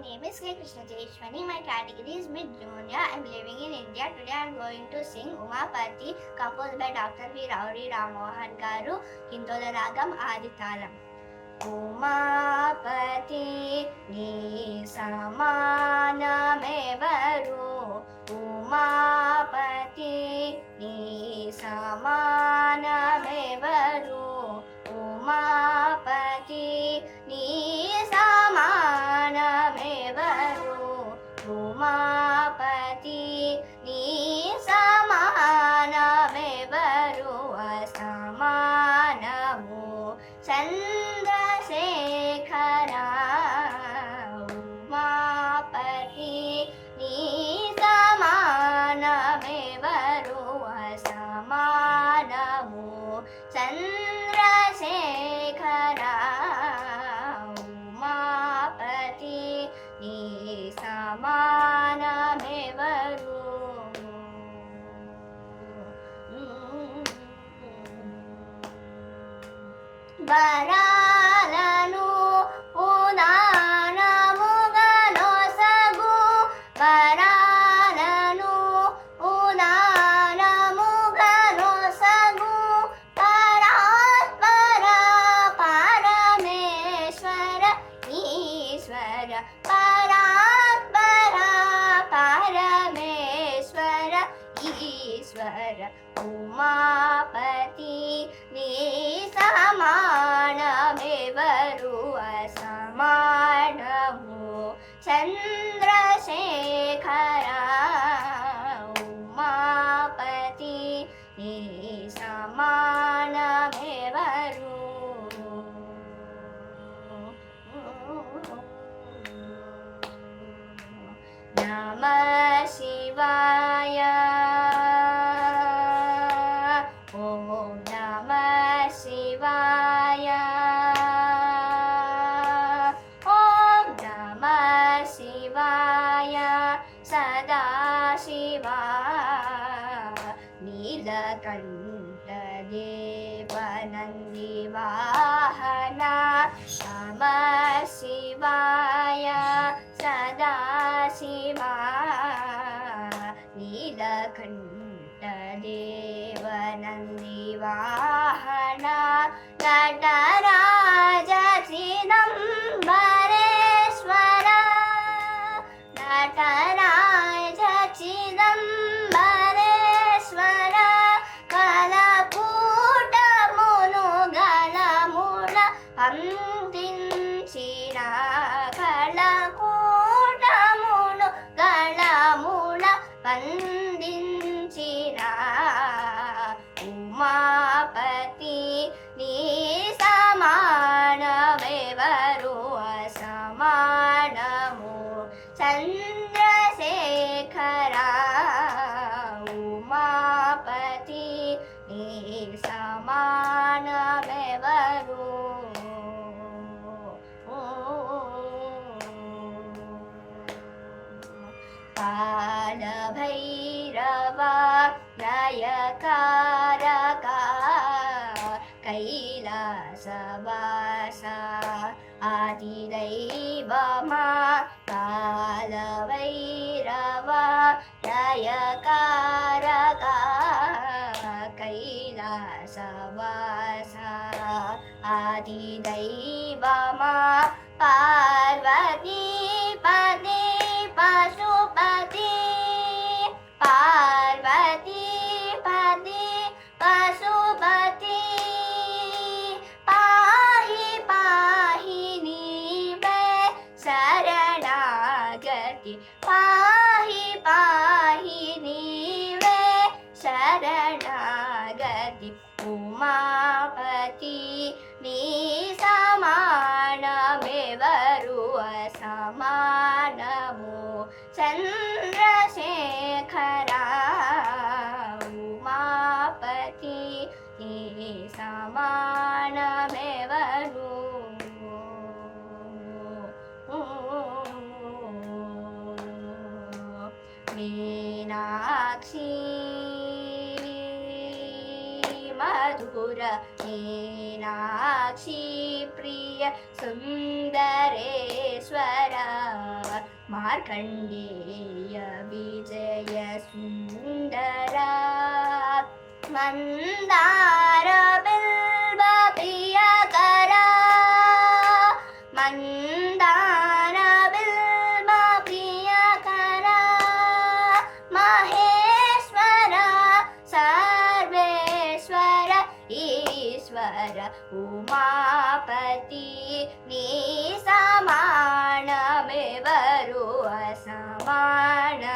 name is K. Krishna Jeshwani. My category is mid junior. I am living in India. Today I am going to sing Umapati, composed by Dr. V. Rauri Ramohan Garu, Hindola Ragam Aditalam. Umapati ni samanamevaro. Umapati ni samanamevaro. Umapati ni samanamevaro. Umapati ni samanamevaro. Asamanamu Chandrasekhara. Umapati ni samanamevaro. Asamanamu Chandrasekhara. Umapati ni samanamevaro. Varalanu unanamuganossagu. Varalanu unanamuganossagu. Paraspara Parameshwara Ishwara. Paraspara Parameshwara Ishwara. Umapati ni samanamevaro. Asamanamu Chandrasekhara. Umapati ni samanamevaro. Namah Shivaya. Om Namah Shivaya. Om Namah Shivaya. Sada Shiva Nilakanta Devanandi Vahana. Namah Shivaya. Sada Shiva Nilakanta Devanandi Vahana. Nataraja Chidambareswara. Nataraja Chidambareswara. Kalakutamunu galamula Hamtinchira. Kalakutamunu galamula Pandinchira. Umapati ni samanamevaro. Asamanamu Chandrasekhara. Umapati ni samanamevaro. Kalabhairava Nayakaraka. Kailasavasa Adidaivama. Kalabhairava Nayakaraka. Kailasavasa Adidaivama. Parvati Pati Pasupati. Parvati Pati Pasupati. Pahi Pahi Nive Saranagati. Pahi Pahi Nive Saranagati. Umapati ni samanamevaro. Asamanamu Chandrasekhara. Umapati ni samanamevaro. Meenakshi Madhura. Meenakshi Priya Sundareswara. Markandeya Vijay Sundara Mandar Bilva प्रियकरा Mandar Bilva प्रियकरा Maheshwar Sarveshwar Ishwar Umapati knee समानमेवरु असमानमु